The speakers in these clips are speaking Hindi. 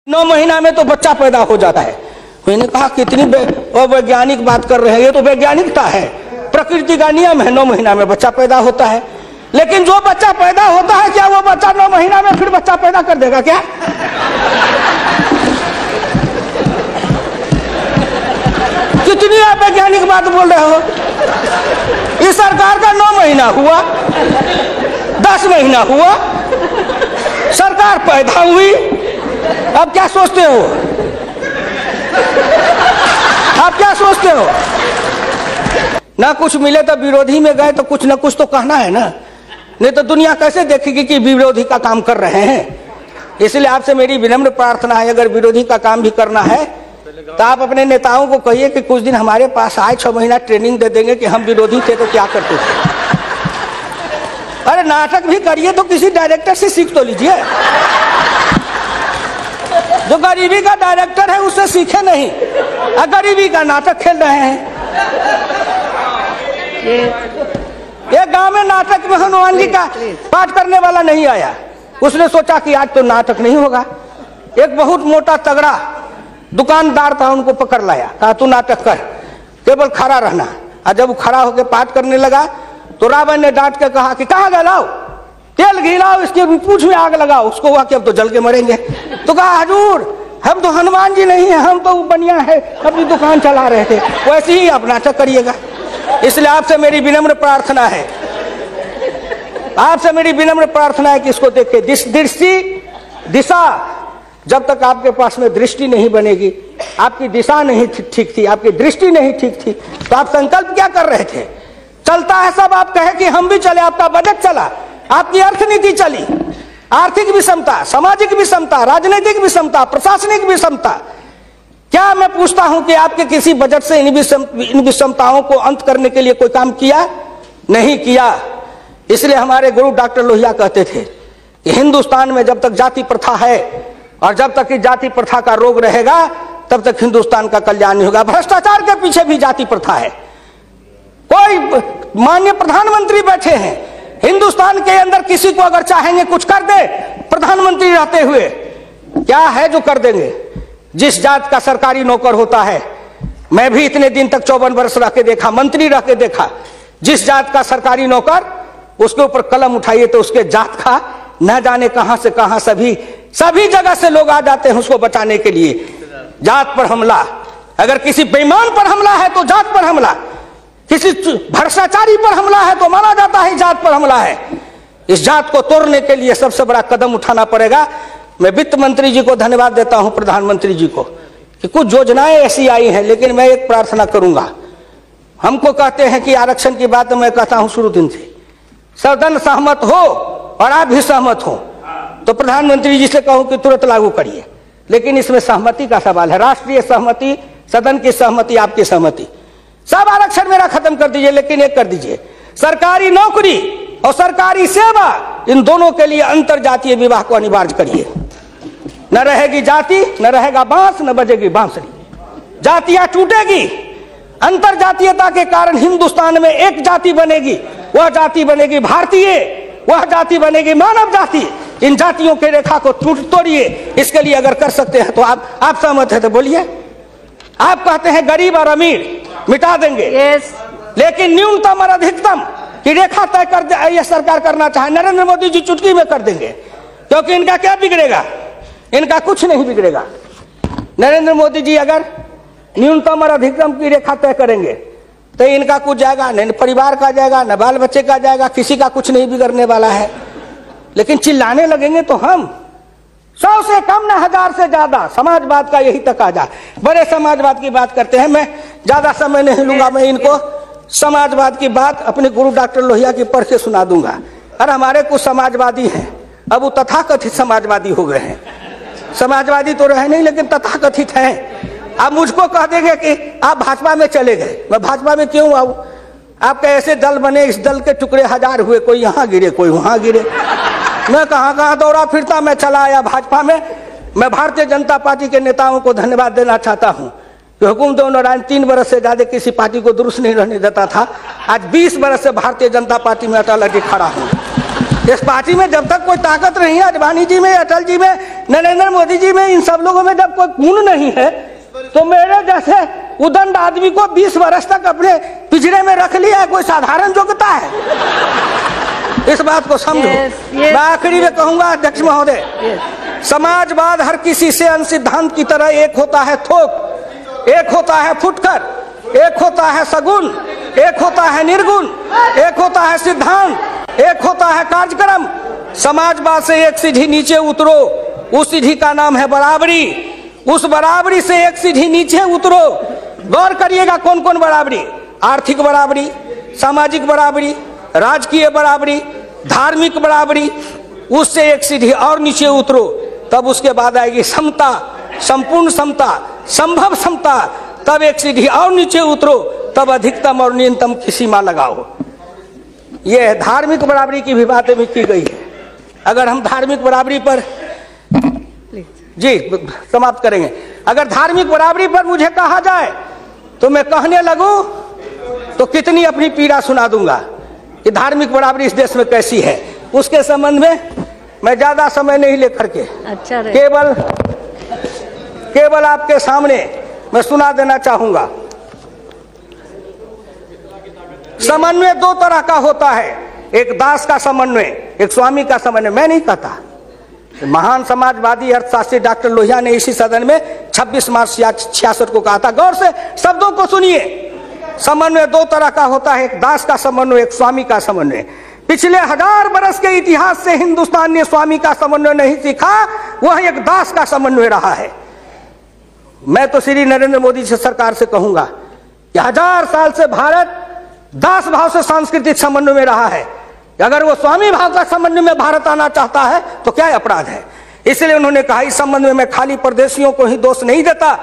9 महीना में तो बच्चा पैदा हो जाता है। मैंने कहा कितनी वैज्ञानिक बात कर रहे हैं, ये तो वैज्ञानिकता है, प्रकृति का नियम है, 9 महीना में बच्चा पैदा होता है। लेकिन जो बच्चा पैदा होता है क्या वो बच्चा 9 महीना में फिर बच्चा पैदा कर देगा क्या? कितनी आप वैज्ञानिक बात बोल रहे हो। इस सरकार का 9 महीना हुआ, 10 महीना हुआ, सरकार पैदा हुई, अब क्या सोचते हो? आप क्या सोचते हो? ना कुछ मिले तो विरोधी में गए तो कुछ ना कुछ तो कहना है ना, नहीं तो दुनिया कैसे देखेगी कि विरोधी का काम कर रहे हैं। इसलिए आपसे मेरी विनम्र प्रार्थना है, अगर विरोधी का काम भी करना है तो आप अपने नेताओं को कहिए कि कुछ दिन हमारे पास आए, 6 महीना ट्रेनिंग दे देंगे कि हम विरोधी थे तो क्या करते थे। अरे नाटक भी करिए तो किसी डायरेक्टर से सीख तो लीजिए। जो गरीबी का डायरेक्टर है उससे सीखे नहीं, गरीबी का नाटक खेल रहे हैं। एक गांव में नाटक में हनुमान जी का पाठ करने वाला नहीं आया, उसने सोचा कि आज तो नाटक नहीं होगा। एक बहुत मोटा तगड़ा दुकानदार था, उनको पकड़ लाया, कहा तू नाटक कर, केवल खड़ा रहना। और जब वो खड़ा होकर पाठ करने लगा तो रावण ने डांट के कहा कि कहाँ गए, लाओ तेल घी लाओ, इसके पूंछ में आग लगाओ। उसको हुआ कि अब तो जल के मरेंगे। तो कहा हजूर हम तो हनुमान जी नहीं है, हम तो बनिया है, अपनी दुकान चला रहे थे। वैसे ही आप नाटक करिएगा। इसलिए आपसे मेरी विनम्र प्रार्थना है, आपसे मेरी विनम्र प्रार्थना है कि इसको देखे। दृष्टि दिशा, जब तक आपके पास में दृष्टि नहीं बनेगी, आपकी दिशा नहीं ठीक थी, आपकी दृष्टि नहीं ठीक थी, तो आप संकल्प क्या कर रहे थे? चलता है सब, आप कहे कि हम भी चले, आपका बजट चला, आपकी अर्थनीति चली, आर्थिक विषमता, सामाजिक विषमता, राजनीतिक विषमता, प्रशासनिक विषमता। क्या मैं पूछता हूं कि आपके किसी बजट से इन विषमताओं को अंत करने के लिए कोई काम किया? नहीं किया। इसलिए हमारे गुरु डॉक्टर लोहिया कहते थे कि हिंदुस्तान में जब तक जाति प्रथा है और जब तक इस जाति प्रथा का रोग रहेगा तब तक हिंदुस्तान का कल्याण नहीं होगा। भ्रष्टाचार के पीछे भी जाति प्रथा है। कोई माननीय प्रधानमंत्री बैठे हैं हिंदुस्तान के अंदर, किसी को अगर चाहेंगे कुछ कर दे प्रधानमंत्री रहते हुए, क्या है जो कर देंगे? जिस जात का सरकारी नौकर होता है, मैं भी इतने दिन तक 54 वर्ष रह के देखा, मंत्री रह के देखा, जिस जात का सरकारी नौकर, उसके ऊपर कलम उठाइए तो उसके जात का न जाने कहां से कहां सभी जगह से लोग आ जाते हैं उसको बचाने के लिए। जात पर हमला, अगर किसी बेईमान पर हमला है तो जात पर हमला, किसी भ्रष्टाचारी पर हमला है तो माना जाता है जात पर हमला है। इस जात को तोड़ने के लिए सबसे बड़ा कदम उठाना पड़ेगा। मैं वित्त मंत्री जी को धन्यवाद देता हूं, प्रधानमंत्री जी को, कि कुछ योजनाएं ऐसी आई हैं। लेकिन मैं एक प्रार्थना करूंगा, हमको कहते हैं कि आरक्षण की बात मैं कहता हूं शुरू दिन से, सदन सहमत हो और आप भी सहमत हो तो प्रधानमंत्री जी से कहूं कि तुरंत लागू करिए। लेकिन इसमें सहमति का सवाल है, राष्ट्रीय सहमति, सदन की सहमति, आपकी सहमति। सब आरक्षण मेरा खत्म कर दीजिए, लेकिन एक कर दीजिए, सरकारी नौकरी और सरकारी सेवा, इन दोनों के लिए अंतर जातीय विवाह को अनिवार्य करिए। न रहेगी जाति, न रहेगा बांस, न बजेगी बांसुरी। जातियां टूटेगी, अंतर जातीयता के कारण हिंदुस्तान में एक जाति बनेगी, वह जाति बनेगी भारतीय, वह जाति बनेगी मानव जाति। इन जातियों के रेखा को तोड़िए। इसके लिए अगर कर सकते हैं तो आप सहमत है तो बोलिए। आप कहते हैं गरीब और अमीर मिटा देंगे, लेकिन न्यूनतम और अधिकतम की रेखा तय कर यह सरकार करना चाहे, नरेंद्र मोदी जी चुटकी में कर देंगे, क्योंकि इनका क्या बिगड़ेगा? इनका कुछ नहीं बिगड़ेगा। नरेंद्र मोदी जी अगर न्यूनतम और अधिकतम की रेखा तय करेंगे तो इनका कुछ जाएगा, न परिवार का जाएगा, न बाल बच्चे का जाएगा, किसी का कुछ नहीं बिगड़ने वाला है। लेकिन चिल्लाने लगेंगे तो हम 100 से कम न 1000 से ज्यादा समाजवाद का यही तकाजा। बड़े समाजवाद की बात करते हैं, मैं ज्यादा समय नहीं लूंगा, मैं इनको समाजवाद की बात अपने गुरु डॉक्टर लोहिया की पढ़ के सुना दूंगा। अरे हमारे कुछ समाजवादी हैं, अब वो तथाकथित समाजवादी हो गए हैं। समाजवादी तो रहे नहीं, लेकिन तथाकथित हैं। आप मुझको कह देंगे कि आप भाजपा में चले गए, मैं भाजपा में क्यों आऊं? आपके ऐसे दल बने, इस दल के टुकड़े 1000 हुए, कोई यहाँ गिरे, कोई वहां गिरे। मैं कहां दौड़ा फिरता, मैं चला आया भाजपा में। मैं भारतीय जनता पार्टी के नेताओं को धन्यवाद देना चाहता हूं कि हुकुमदेव नारायण 3 बरस से ज्यादा किसी पार्टी को दुरुस्त नहीं रहने देता था। आज 20 बरस से भारतीय जनता पार्टी में अटल अटल खड़ा हूं। इस पार्टी में जब तक कोई ताकत नहीं है, अडवाणी जी में, अटल जी में, नरेंद्र मोदी जी में इन सब लोगों में जब कोई गुण नहीं है तो मेरे जैसे उदंड आदमी को 20 वर्ष तक अपने पिंजरे में रख लिया है, कोई साधारण योग्यता है? इस बात को समझो। मैं आखिरी में कहूंगा अध्यक्ष महोदय, समाजवाद हर किसी से सिद्धांत की तरह एक होता है थोक, एक होता है फुटकर, एक होता है सगुन, एक होता है निर्गुण, एक होता है सिद्धांत, एक होता है कार्यक्रम। समाजवाद से एक सीढ़ी नीचे उतरो, उस सीढ़ी का नाम है बराबरी। उस बराबरी से एक सीढ़ी नीचे उतरो, गौर करिएगा कौन कौन बराबरी, आर्थिक बराबरी, सामाजिक बराबरी, राजकीय बराबरी, धार्मिक बराबरी। उससे एक सीढ़ी और नीचे उतरो, तब उसके बाद आएगी समता, संपूर्ण समता, संभव समता। तब एक सीढ़ी और नीचे उतरो, तब अधिकतम और न्यूनतम की सीमा लगाओ। यह धार्मिक बराबरी की भी बातें भी की गई है। अगर हम धार्मिक बराबरी पर जी समाप्त करेंगे, अगर धार्मिक बराबरी पर मुझे कहा जाए तो मैं कहने लगूं तो कितनी अपनी पीड़ा सुना दूंगा कि धार्मिक बराबरी इस देश में कैसी है। उसके संबंध में मैं ज्यादा समय नहीं लेकर के केवल आपके सामने मैं सुना देना चाहूंगा। समन्वय दो तरह का होता है, एक दास का समन्वय, एक स्वामी का समन्वय। मैं नहीं कहता, महान समाजवादी अर्थशास्त्री डॉक्टर लोहिया ने इसी सदन में 26 मार्च 66 को कहा था। गौर से शब्दों को सुनिए। समन्वय दो तरह का होता है, एक दास का समन्वय, एक स्वामी का समन्वय। पिछले 1000 बरस के इतिहास से हिंदुस्तान ने स्वामी का समन्वय नहीं सीखा, वह एक दास का समन्वय रहा है। मैं तो श्री नरेंद्र मोदी जी सरकार से कहूंगा कि 1000 साल से भारत दास भाव से सांस्कृतिक समन्वय में रहा है। अगर वो स्वामी भाव का समन्वय में भारत आना चाहता है तो क्या अपराध है? इसलिए उन्होंने कहा इस संबंध में मैं खाली परदेशियों को ही दोष नहीं देता,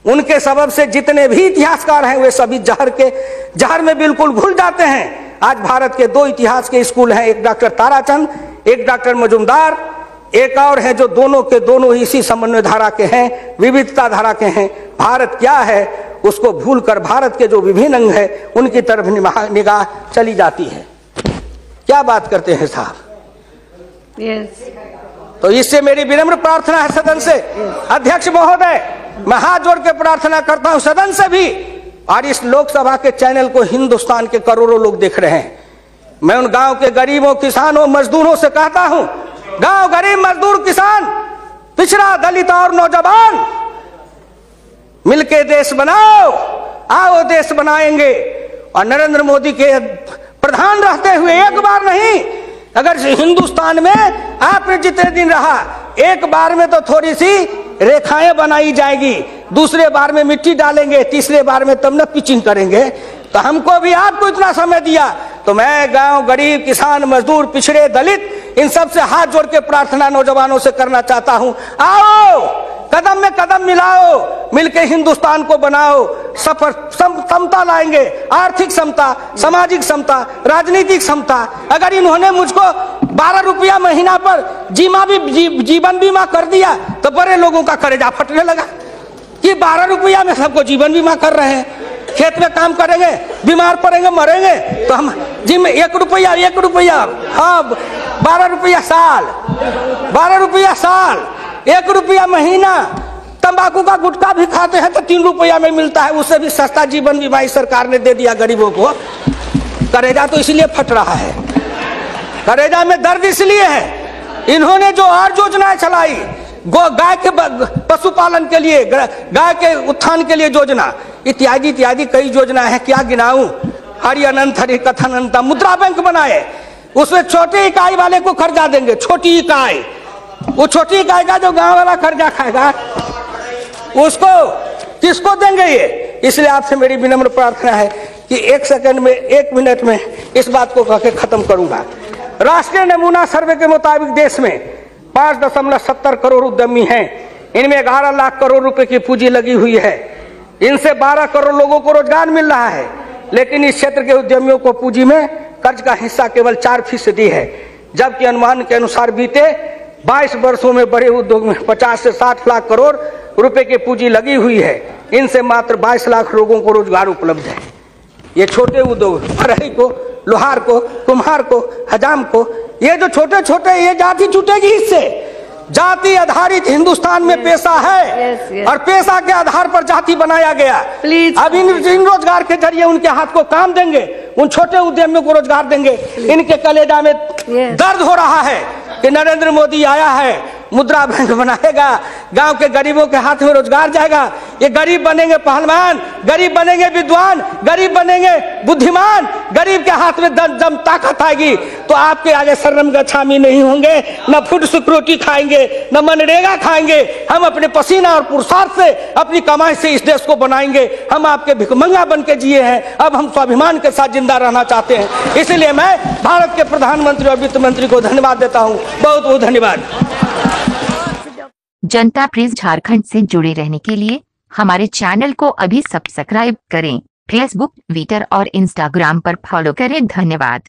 उनके सबब से जितने भी इतिहासकार हैं वे सभी जहर में बिल्कुल घुल जाते हैं। आज भारत के 2 इतिहास के स्कूल हैं, एक डॉक्टर ताराचंद, एक डॉक्टर मजुमदार, एक और है जो दोनों के दोनों इसी समन्वय धारा के हैं, विविधता धारा के हैं। भारत क्या है उसको भूलकर भारत के जो विभिन्न अंग है उनकी तरफ निगाह चली जाती है। क्या बात करते हैं साहब? तो इससे मेरी विनम्र प्रार्थना है सदन से, अध्यक्ष महोदय, मैं हाथ जोड़ के प्रार्थना करता हूं सदन से भी, और इस लोकसभा के चैनल को हिंदुस्तान के करोड़ों लोग देख रहे हैं। मैं उन गांव के गरीबों, किसानों, मजदूरों से कहता हूं, गांव गरीब, मजदूर, किसान, पिछड़ा, दलित और नौजवान, मिलके देश बनाओ, आओ देश बनाएंगे। और नरेंद्र मोदी के प्रधान रहते हुए एक बार नहीं, अगर हिंदुस्तान में आपने जितने दिन रहा, एक बार में तो थोड़ी सी रेखाएं बनाई जाएगी, दूसरे बार में मिट्टी डालेंगे, तीसरे बार में तब न पिचिंग करेंगे। तो हमको भी आपको इतना समय दिया, तो मैं गांव गरीब, किसान, मजदूर, पिछड़े, दलित, इन सब से हाथ जोड़ के प्रार्थना नौजवानों से करना चाहता हूं, आओ कदम में कदम मिलाओ, मिलके हिंदुस्तान को बनाओ, सफर समता लाएंगे, आर्थिक समता, सामाजिक समता, राजनीतिक समता। अगर इन्होंने मुझको 12 रुपया महीना पर जीवन बीमा कर दिया तो बड़े लोगों का कलेजा फटने लगा कि 12 रुपया में सबको जीवन बीमा कर रहे हैं। खेत में काम करेंगे, बीमार पड़ेंगे, मरेंगे, तो हम जिम 1 रुपया, हाँ 12 रुपया साल, 12 रुपया साल, 1 रुपया महीना। तंबाकू का गुटखा भी खाते हैं तो 3 रुपया में मिलता है, उससे भी सस्ता जीवन बीमा सरकार ने दे दिया गरीबों को। करेजा तो इसलिए फट रहा है, करेजा में दर्द इसलिए है, इन्होंने जो और योजनाएं चलाई, गाय के पशुपालन के लिए, गाय के उत्थान के लिए योजना, इत्यादि इत्यादि कई योजना है, क्या गिनाऊं। हरि अनंत हरि कथन अनंत। मुद्रा बैंक बनाए, उसमें छोटे इकाई वाले को कर्जा देंगे, छोटी इकाई, वो छोटी इकाई का जो गांव वाला कर्जा खाएगा उसको किसको देंगे ये? इसलिए आपसे मेरी विनम्र प्रार्थना है कि 1 सेकंड में, 1 मिनट में इस बात को कह के खत्म करूंगा। राष्ट्रीय नमूना सर्वे के मुताबिक देश में 5.70 करोड़ उद्यमी हैं, इनमें 11 लाख करोड़ रुपए की पूंजी लगी हुई है, इनसे 12 करोड़ लोगों को रोजगार मिल रहा है। लेकिन इस क्षेत्र के उद्यमियों को पूंजी में कर्ज का हिस्सा केवल 4% है, जबकि अनुमान के अनुसार बीते 22 वर्षों में बड़े उद्योग में 50 से 60 लाख करोड़ रुपए की पूंजी लगी हुई है, इनसे मात्र 22 लाख लोगों को रोजगार उपलब्ध है। ये छोटे उद्योग, फरहई को, लोहार को, कुम्हार को, हजाम को, ये जो छोटे छोटे, ये जाति छूटेगी इससे। जाति आधारित हिंदुस्तान में पेशा है और पेशा के आधार पर जाति बनाया गया। अब इन रोजगार के जरिए उनके हाथ को काम देंगे, उन छोटे उद्यमियों को रोजगार देंगे। इनके कलेजा में दर्द हो रहा है कि नरेंद्र मोदी आया है, मुद्रा बैंक बनाएगा, गांव के गरीबों के हाथ में रोजगार जाएगा। ये गरीब बनेंगे पहलवान, गरीब बनेंगे विद्वान, गरीब बनेंगे बुद्धिमान, गरीब के हाथ में दम ताकत आएगी तो आपके आगे शर्म गच्छामी नहीं होंगे, न फूड सिक्योरिटी खाएंगे, न मनरेगा खाएंगे। हम अपने पसीना और पुरुषार्थ से अपनी कमाई से इस देश को बनाएंगे। हम आपके भिखमंगा बन के जिए हैं, अब हम स्वाभिमान के साथ जिंदा रहना चाहते हैं। इसलिए मैं भारत के प्रधानमंत्री और वित्त मंत्री को धन्यवाद देता हूँ। बहुत बहुत धन्यवाद। जनता प्रेस झारखंड से जुड़े रहने के लिए हमारे चैनल को अभी सब्सक्राइब करें। फेसबुक, ट्विटर और इंस्टाग्राम पर फॉलो करें। धन्यवाद।